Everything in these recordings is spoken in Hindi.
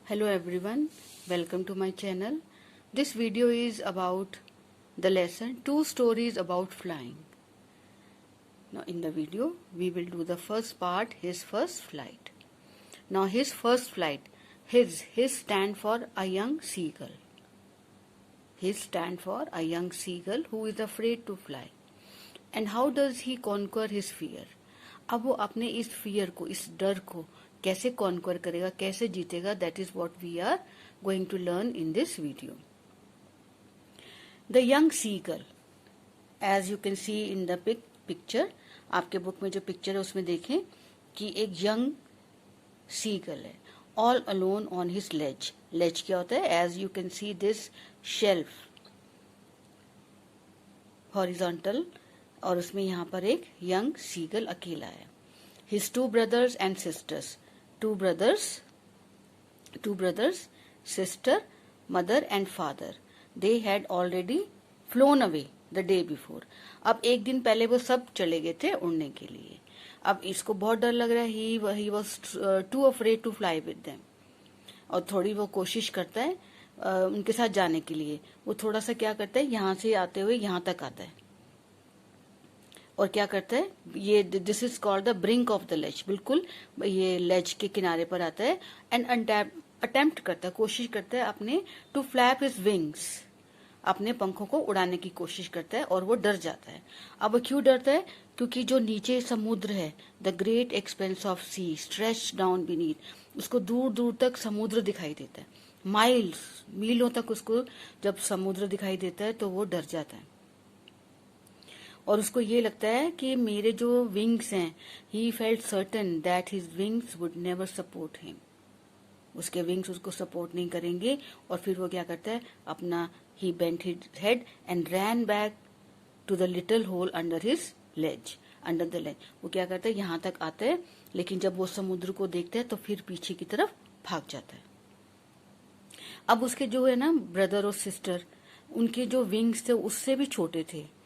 Hello everyone, welcome to my channel. This video is about the lesson 2 stories about flying. Now in the video we will do the first part, his first flight. Now his first flight, his stand for a young seagull. His stand for a young seagull who is afraid to fly. And how does he conquer his fear? अब वो अपने इस फियर को, इस डर को कैसे कॉन्कर करेगा, कैसे जीतेगा, that is what we are going to learn in this video. The young seagull, as you can see in the picture, आपके बुक में जो पिक्चर है उसमें देखें कि एक यंग सीगल है, all alone on his ledge. Ledge क्या होता है? As you can see this shelf horizontal, और उसमें यहाँ पर एक यंग सीगल अकेला है. His two brothers and sisters, two brothers, sister, mother and father, they had already phloem away the day before. अब एक दिन पहले वो सब चले गए थे उड़ने के लिए. अब इसको बहुत डर लग रहा है. He was too afraid to fly with them. और थोड़ी वो कोशिश करता है उनके साथ जाने के लिए. वो थोड़ा सा क्या करता है, यहाँ से आते हुए यहाँ तक आता है और क्या करता है, ये this is called the brink of the ledge. बिल्कुल ये लेज के किनारे पर आता है. एंड अटेम्प्ट करता है, कोशिश करता है अपने टू फ्लैप हिज विंग्स, अपने पंखों को उड़ाने की कोशिश करता है और वो डर जाता है. अब वो क्यों डरता है? क्योंकि जो नीचे समुद्र है, the great expanse of sea stretch down beneath, उसको दूर दूर तक समुद्र दिखाई देता है. मीलों तक उसको जब समुद्र दिखाई देता है तो वो डर जाता है. और उसको ये लगता है कि मेरे जो विंग्स हैं, he felt certain that his wings would never support him. उसके विंग्स उसको सपोर्ट नहीं करेंगे. और फिर वो क्या करता है, अपना ही bent his head and ran back to the little hole under his ledge, under the ledge. वो क्या करता है, यहाँ तक आता है, लेकिन जब वो समुद्र को देखता है तो फिर पीछे की तरफ भाग जाता है. अब उसके जो है ना ब्रदर और सिस्टर, उनके जो विंग्स थे उससे भी छोटे थे,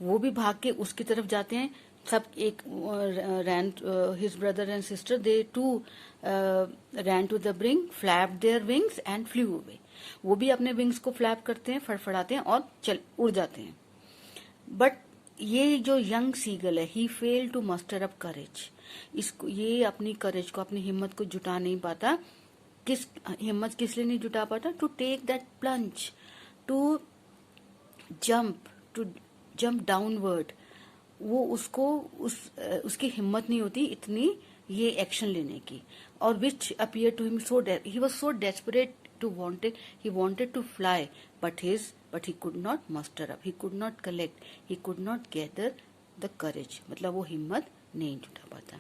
वो भी भाग के उसकी तरफ जाते हैं. सब एक ran, his brother and sister, they too ran to the brink, flap their wings and flew away. वो भी अपने विंग्स को फ्लैप करते हैं, फड़फड़ाते हैं और उड़ जाते हैं. बट ये जो यंग सीगल है, ही फेल टू मस्टर अप करेज. इसको, ये अपनी करेज को, अपनी हिम्मत को जुटा नहीं पाता. हिम्मत किस लिए नहीं जुटा पाता? To take that plunge, to jump downward. वो उसकी हिम्मत नहीं होती इतनी ये एक्शन लेने की. और which appear to him so, he was so desperate to wanted to fly, but he could not muster up, he could not collect, he could not gather the courage. मतलब वो हिम्मत नहीं जुटा पाता.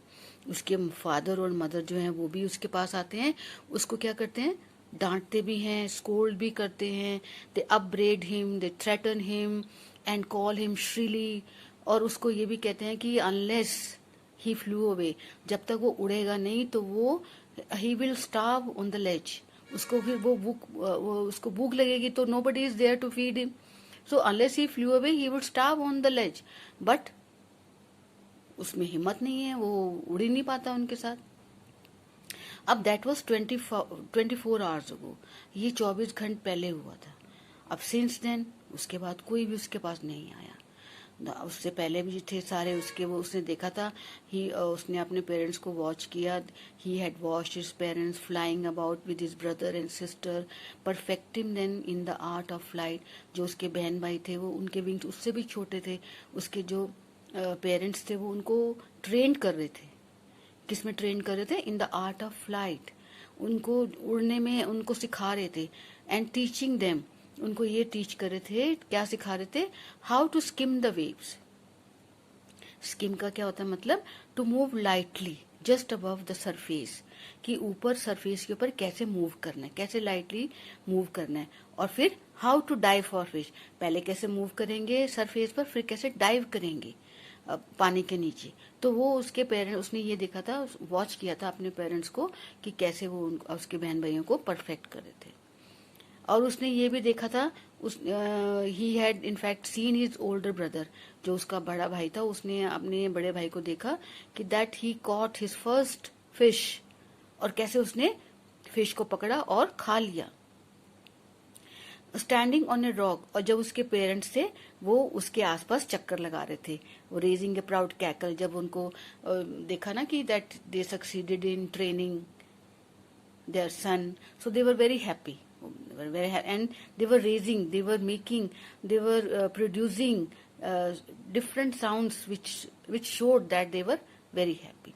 उसके फादर और मदर जो हैं वो भी उसके पास आते हैं. उसको क्या करते हैं, डांटते भी हैं, स्कोल्ड भी करते हैं. They upbraid him, they threaten him and call him shrilly. और उसको ये भी कहते हैं कि अनलेस ही फ्लू अवे, जब तक वो उड़ेगा नहीं तो वो he will starve on the ledge. उसको फिर उसको भूख लगेगी तो nobody is there to feed him. So unless he flew away he will starve on the ledge. But उसमें हिम्मत नहीं है, वो उड़ ही नहीं पाता उनके साथ. अब दैट वॉज 24 आवर्स अगो. ये 24 घंटे पहले हुआ था. अब सिंस देन उसके बाद कोई भी उसके पास नहीं आया. उससे पहले भी थे सारे उसके, वो उसने देखा था. उसने अपने पेरेंट्स को वॉच किया. He had watched his parents flying about with his brother and sister, perfecting them in the art of flight. जो उसके बहन भाई थे वो, उनके विंग्स उससे भी छोटे थे. उसके जो पेरेंट्स थे वो उनको ट्रेन कर रहे थे. किसमें ट्रेन कर रहे थे? In the art of flight. उनको उड़ने में उनको सिखा रहे थे. एंड टीचिंग देम, उनको ये टीच कर रहे थे, क्या सिखा रहे थे? How to skim the waves. Skim का क्या होता है मतलब? To move lightly just above the surface, कि ऊपर सरफेस के ऊपर कैसे मूव करना है, कैसे लाइटली मूव करना है. और फिर how to dive for fish, पहले कैसे मूव करेंगे सरफेस पर, फिर कैसे डाइव करेंगे पानी के नीचे. तो वो उसके पेरेंट्स, उसने ये देखा था, वॉच किया था अपने पेरेंट्स को कि कैसे वो उसके बहन भाइयों को परफेक्ट कर रहे थे. और उसने ये भी देखा था, he had in fact seen his older brother, जो उसका बड़ा भाई था, उसने अपने बड़े भाई को देखा कि that he caught his first fish, और कैसे उसने फिश को पकड़ा और खा लिया। स्टैंडिंग ऑन ए रॉक, और जब उसके पेरेंट्स थे वो उसके आसपास चक्कर लगा रहे थे, वो रेजिंग ए प्राउड कैकल, जब उनको देखा ना कि that they succeeded in training their son, so they were very happy, and they were raising, they were making, they were producing different sounds which showed that they were very happy.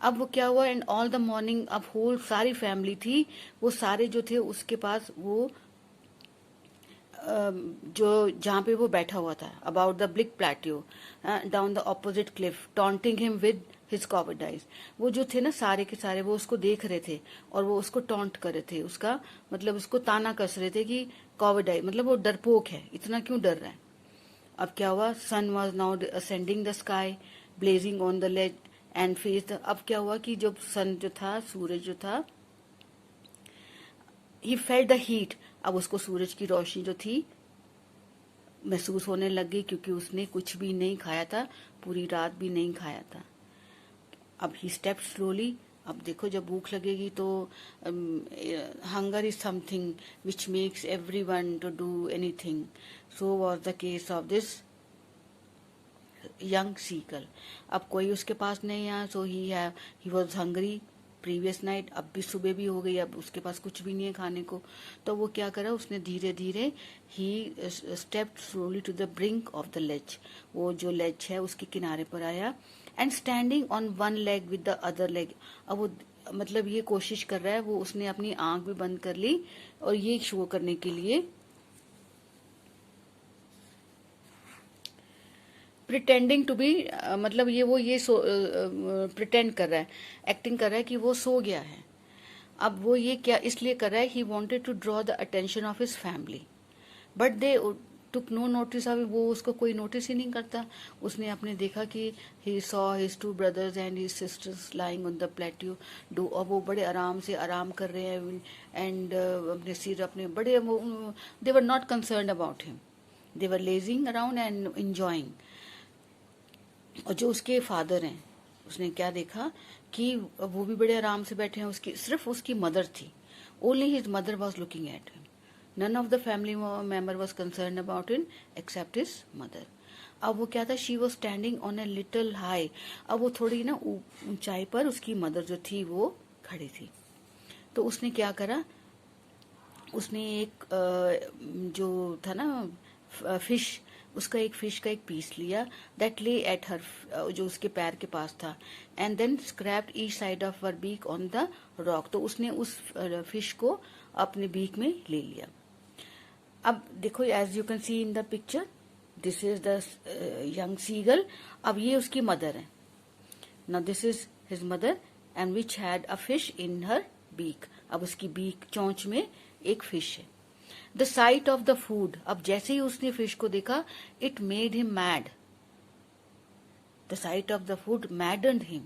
अब वो क्या हुआ, एंड ऑल द मॉर्निंग, अब होल सारी फैमिली थी, वो सारे जो थे उसके पास वो जो जहाँ पे वो बैठा हुआ था, about the bleak plateau down the opposite cliff, taunting him with his cowardice, वो जो थे ना सारे के सारे वो उसको देख रहे थे और वो उसको टॉन्ट कर रहे थे, उसका मतलब उसको ताना कस रहे थे कि कॉवर्डाइज मतलब वो डरपोक है, इतना क्यों डर रहा है। अब क्या हुआ, sun was now ascending the sky, blazing on the ledge and face. अब क्या हुआ कि जब सन जो था, सूरज जो था, ही फेल्ट द हीट, अब उसको सूरज की रोशनी जो थी महसूस होने लग गई, क्योंकि उसने कुछ भी नहीं खाया था, पूरी रात भी नहीं खाया था। अब ही स्टेप स्लोली, अब देखो जब भूख लगेगी तो hunger is something which makes everyone to do anything, so was the case of this young seagull. अब कोई उसके पास नहीं आया, so he was hungry previous night, अब भी सुबह भी हो गई, अब उसके पास कुछ भी नहीं है खाने को, तो वो क्या करा, उसने धीरे धीरे he stepped slowly to the brink of the ledge, वो जो लेज है उसके किनारे पर आया, and standing on one leg with the other leg. अब वो मतलब ये कोशिश कर रहा है, वो उसने अपनी आंख भी बंद कर ली और ये शो करने के लिए प्रिटेंडिंग टू बी, मतलब ये प्रिटेंड कर रहा है, एक्टिंग कर रहा है कि वो सो गया है। अब वो ये क्या इसलिए कर रहा है, he wanted to draw the attention of his family, but they took no notice. अब वो उसको कोई नोटिस ही नहीं करता। उसने अपने देखा कि he saw his two brothers and his sisters lying on the plateau do, और वो बड़े आराम से आराम कर रहे हैं, एंड अपने सिर अपने बड़े, they were not concern about him, they were lazing around and enjoying. और जो उसके फादर हैं, उसने क्या देखा कि वो भी बड़े आराम से बैठे हैं, उसकी सिर्फ उसकी मदर थी, only his mother was looking at him, none of the family member was concern about him except his mother. अब वो क्या था, she was standing on a little high, अब वो थोड़ी ना ऊंचाई पर उसकी मदर जो थी वो खड़ी थी। तो उसने क्या करा, उसने एक जो था ना फिश, उसका एक फिश का एक पीस लिया, दैट ले एट हर, जो उसके पैर के पास था, and then scraped each side of her beak on the rock, तो उसने उस फिश को अपने बीक में ले लिया। अब देखो, as you can see in the picture, this is the young seagull, अब ये उसकी मदर है, now this is his mother and which had a fish in her beak, अब उसकी बीक चोंच में एक फिश है। The sight of the food, अब जैसे ही उसने फिश को देखा, it made him mad, the sight of the food maddened him,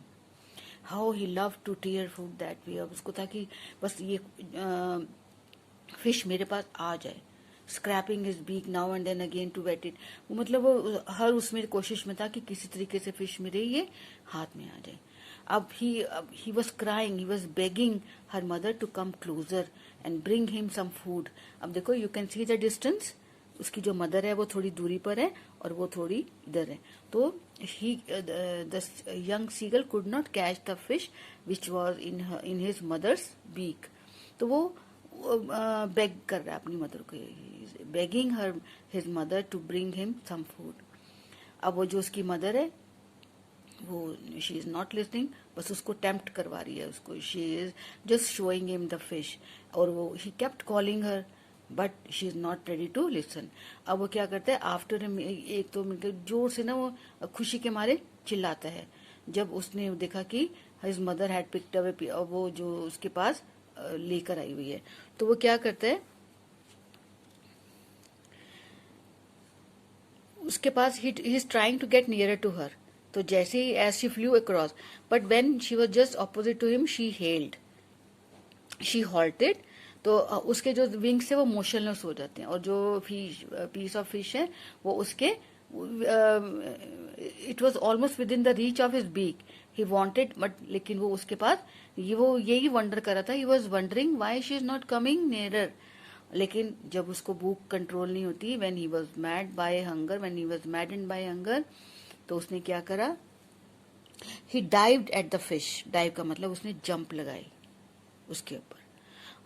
how he love to tier food that way. अब उसको था कि बस ये फिश मेरे पास आ जाए, scraping his beak now and then again to whet it, मतलब वो हर उसमें कोशिश में था कि किसी तरीके से फिश मेरे ये हाथ में आ जाए। अब he was crying, he was begging her mother to come closer and bring him some food. अब देखो, you can see the distance, उसकी जो मदर है वो थोड़ी दूरी पर है और वो थोड़ी इधर है, तो the young seagull could not catch the fish which was in his mother's beak, तो वो बेग कर रहा है अपनी मदर को, begging his mother to bring him some food. अब वो जो उसकी मदर है वो शी इज नॉट लिसनिंग, बस उसको टेम्प्ट करवा रही है उसको, she is just showing him the fish, और वो he kept calling her but she is not ready to listen. अब वो क्या करता है, आफ्टर एक तो मतलब जोर से ना वो खुशी के मारे चिल्लाता है, जब उसने देखा कि his mother had picked up, वो जो उसके पास लेकर आई हुई है, तो वो क्या करता है, उसके पास ही is trying to get nearer to her, तो जैसे ही as she flew across, but when she was just opposite to him she held, she halted, तो उसके जो विंग्स है वो मोशनलेस हो जाते हैं, और जो पीस ऑफ फिश है वो उसके it was almost with in the reach of his beak he wanted, but लेकिन वो उसके पास वो यही वंडर कर रहा था, he was wondering why she is not coming nearer. लेकिन जब उसको भूख कंट्रोल नहीं होती, when he was mad by hunger, when he was maddened by hunger, तो उसने क्या करा, he dived at the fish. Dive का मतलब उसने जंप लगाई उसके ऊपर।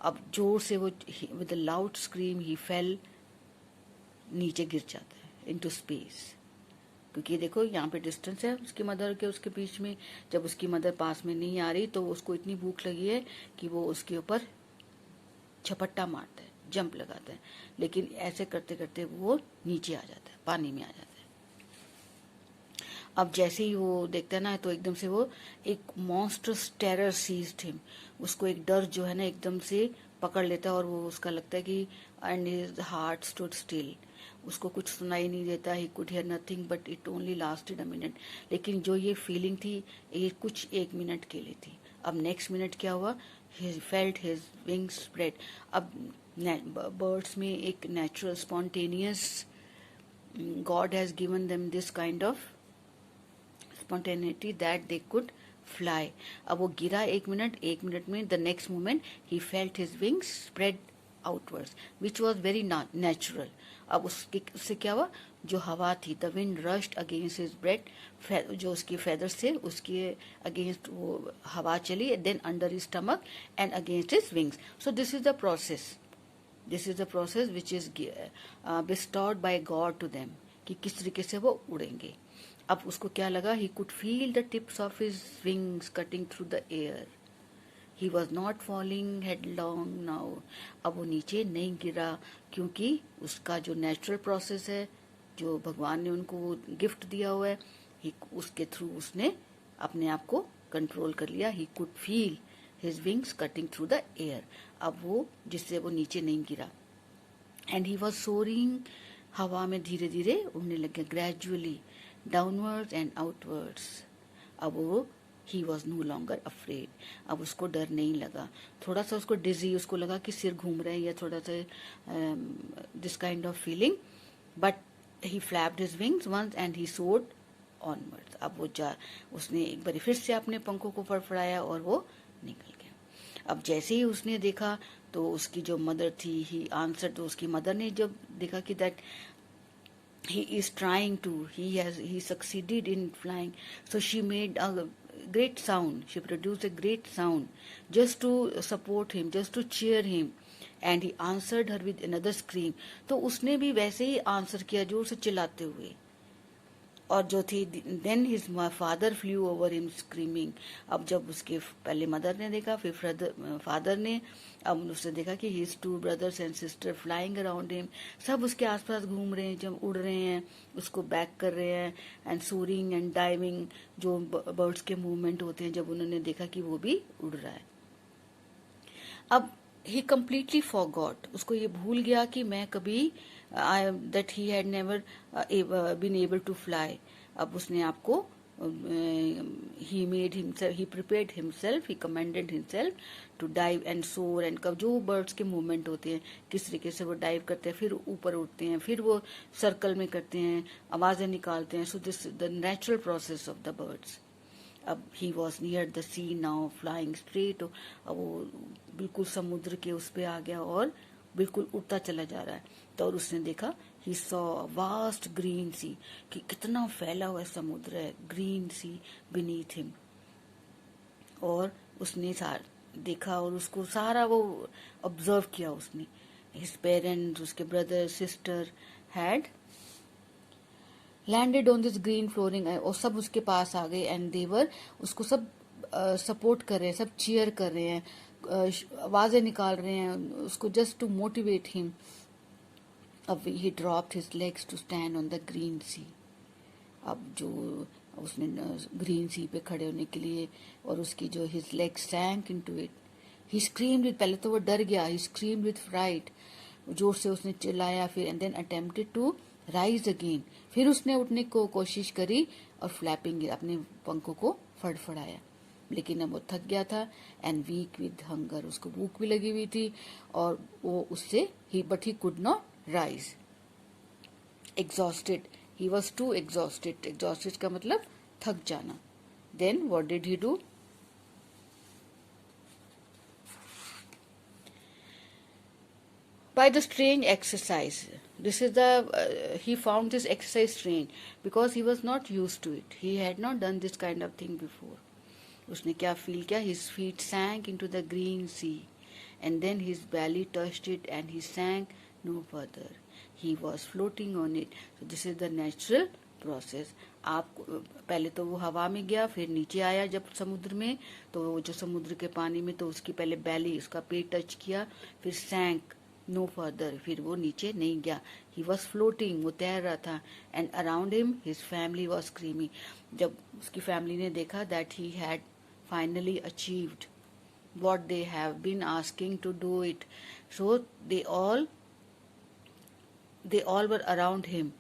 अब जोर से वो with a loud scream he fail, नीचे गिर जाता है इनटू स्पेस। क्योंकि देखो यहाँ पे डिस्टेंस है उसकी मदर के उसके बीच में, जब उसकी मदर पास में नहीं आ रही तो उसको इतनी भूख लगी है कि वो उसके ऊपर झपट्टा मारता है, जंप लगाता है, लेकिन ऐसे करते करते वो नीचे आ जाता है, पानी में आ जाता है। अब जैसे ही वो देखता है ना, तो एकदम से वो एक मॉन्स्टरस टेरर सीज्ड हिम, उसको एक डर जो है ना एकदम से पकड़ लेता है, और वो उसका लगता है कि and his heart stood still, उसको कुछ सुनाई नहीं देता, he could hear nothing but it only lasted a minute. लेकिन जो ये फीलिंग थी ये कुछ 1 मिनट के लिए थी। अब नेक्स्ट मिनट क्या हुआ, he felt his wings spread। अब बर्ड्स में एक natural spontaneous, God has given them this kind of spontaneity that they could fly। अब वो गिरा 1 मिनट में, the next moment he felt his wings spread outwards which was very natural। अब उससे क्या हुआ, जो हवा थी, the wind rushed against his breath, जो उसके feathers थे उसके against वो हवा चली, then under his stomach and against his wings। so this is the process which is bestowed by God to them, कि किस तरीके से वो उड़ेंगे। अब उसको क्या लगा, he could feel the tips of his wings cutting through the air, he was not falling headlong now. अब वो नीचे नहीं गिरा, क्योंकि उसका जो नेचुरल प्रोसेस है, जो भगवान ने उनको गिफ्ट दिया हुआ है, उसके थ्रू उसने अपने आप को कंट्रोल कर लिया। ही could feel his wings cutting through the air, अब वो जिससे वो नीचे नहीं गिरा। एंड ही वॉज सोरिंग, हवा में धीरे धीरे उड़ने लगे, ग्रेजुअली डाउनवर्ड्स एंड आउटवर्ड्स। अब वो he was no longer afraid, अब उसको डर नहीं लगा। थोड़ा सा उसको डिजी, उसको लगा कि सिर घूम रहा है या थोड़ा सा this kind of feeling, but he flapped his wings once and he soared onwards. अब वो उसने एक बार फिर से अपने पंखों को फड़फड़ाया और वो निकल गया। अब जैसे ही उसने देखा तो उसकी जो मदर थी, ही आंसर, तो उसकी मदर ने जब देखा कि that he is trying to, he succeeded in flying, so she made a great sound, she produced a great sound just to support him, just to cheer him, and he answered her with another scream। तो उसने भी वैसे ही आंसर किया जोर से चिल्लाते हुए, और जो थी then his father flew over him screaming. अब जब उसके पहले मदर ने देखा, फिर फादर ने, अब उसने देखा कि his 2 brothers and sister flying around him, सब उसके आसपास घूम रहे हैं, जब उड़ रहे हैं, उसको बैक कर रहे हैं, एंड सोरिंग एंड डाइविंग, जो बर्ड्स के मूवमेंट होते हैं, जब उन्होंने देखा कि वो भी उड़ रहा है। अब ही कम्प्लीटली फॉरगॉट, उसको ये भूल गया कि मैं कभी that he had never been able to fly। अब उसने आपको he prepared himself, he commanded himself to dive and soar and कब जो बर्ड्स के मूवमेंट होते हैं किस तरीके से वो डाइव करते हैं, फिर ऊपर उठते हैं, फिर वो सर्कल में करते हैं, आवाजें निकालते हैं। So this the natural process of the birds. अब he was near the sea now flying straight, अब वो बिल्कुल समुद्र के उस पे आ गया और बिल्कुल उड़ता चला जा रहा है। तो और उसने देखा, ही सॉ वास्ट ग्रीन सी, कि कितना फैला हुआ समुद्र है, ग्रीन सी बीनीथ हिम। और उसने देखा और उसको सारा वो ऑब्जर्व किया उसने। हिज पेरेंट्स, उसके brother sister had landed on this green flooring, और सब उसके पास आ गए, एंड देवर उसको सब सपोर्ट कर रहे हैं, सब चीयर कर रहे हैं, आवाजें निकाल रहे हैं उसको, जस्ट टू मोटिवेट हिम। अब he dropped his legs to stand on the green sea, अब जो उसने ग्रीन सी पे खड़े होने के लिए, और उसकी जो his legs sank into it, he screamed with, पहले तो वो डर गया, ही स्क्रीम्ड विद फ्राइट, जोर से उसने चिल्लाया, फिर and then attempted to rise again, फिर उसने उठने को कोशिश करी और फ्लैपिंग, अपने पंखों को फड़फड़ाया, लेकिन अब वो थक गया था, एंड वीक विद हंगर, उसको भूख भी लगी हुई थी, और वो उससे but he could not rise. Exhausted, he was too exhausted, exhausted का मतलब थक जाना, Then what did he do? By the strange exercise. This is the he found this exercise strange because he was not used to it. He had not done this kind of thing before. उसने क्या फील किया? His feet sank into the green sea, and then his belly touched it, and he sank no further. He was floating on it. So this is the natural process. आप पहले तो वो हवा में गया, फिर नीचे आया जब समुद्र में, तो वो जो समुद्र के पानी में, तो उसकी पहले बैली, उसका पेट टच किया, फिर सैंक नो फर्दर, फिर वो नीचे नहीं गया. ही वॉज फ्लोटिंग, वो तैर रहा था. And around him his family was screaming. जब उसकी फैमिली ने देखा that he had finally achieved what they have been asking to do it, so they all were around him,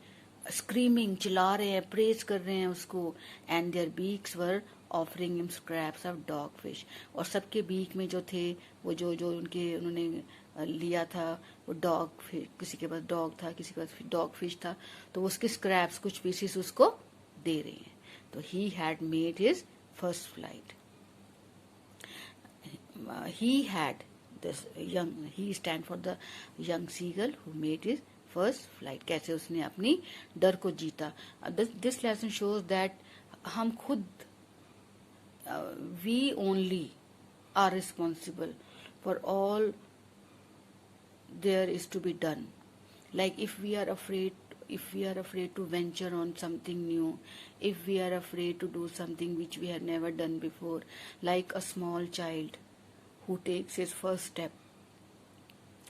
screaming, चिल्ला रहे हैं, प्रेज कर रहे हैं उसको. and their beaks were offering him scraps of dog fish. और सबके बीक में जो थे, वो जो उनके उन्होंने लिया था, वो डॉग फिश, किसी के पास डॉग था, किसी के पास डॉग फिश था, तो उसके स्क्रैप्स, कुछ पीसेस उसको दे रहे हैं. तो he had made his first flight. He had this young, he stand for the young seagull who made his first flight. कैसे उसने अपनी डर को जीता. This lesson shows that हम खुद we only are responsible for all there is to be done. Like if we are afraid to venture on something new, if we are afraid to do something which we have never done before, like a small child who takes his first step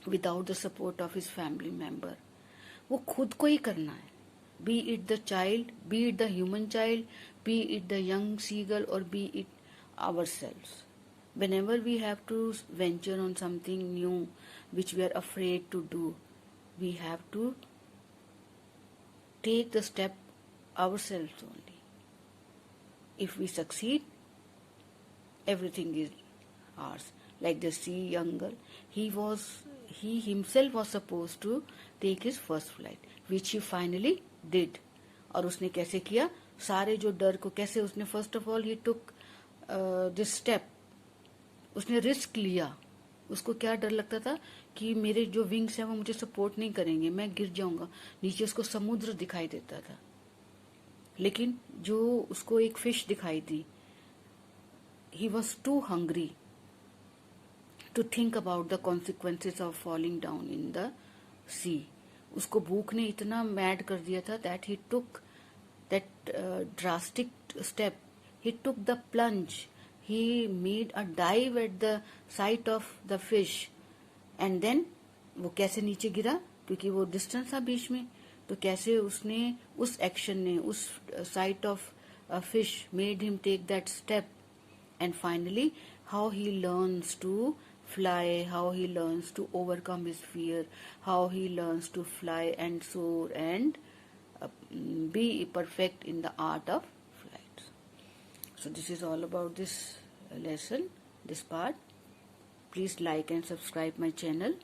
without the support of his family member, वो खुद को ही करना है. Be it the child, be it the human child, be it the young seagull, or be it ourselves. Whenever we have to venture on something new which we are afraid to do, we have to take the step ourselves only. If we succeed, everything is ours. Like the sea young girl, he himself was supposed to take his first flight, which he finally did. और उसने कैसे किया? सारे जो डर को कैसे उसने, first of all he took this step, उसने रिस्क लिया. उसको क्या डर लगता था कि मेरे जो विंग्स हैं वो मुझे सपोर्ट नहीं करेंगे, मैं गिर जाऊंगा. नीचे उसको समुद्र दिखाई देता था, लेकिन जो उसको एक फिश दिखाई दी, he was too hungry to think about the consequences of falling down in the sea. उसको भूख ने इतना मैड कर दिया था that he took that drastic step. He took the plunge. He made a dive at the sight of the fish. And then वो कैसे नीचे गिरा? क्योंकि वो डिस्टेंस था बीच में. तो कैसे उसने, उस एक्शन ने, उस sight of a fish made him take that step. And finally, how he learns to fly, how he learns to overcome his fear, how he learns to fly and soar and be perfect in the art of flight. So this is all about this lesson, this part. Please like and subscribe my channel.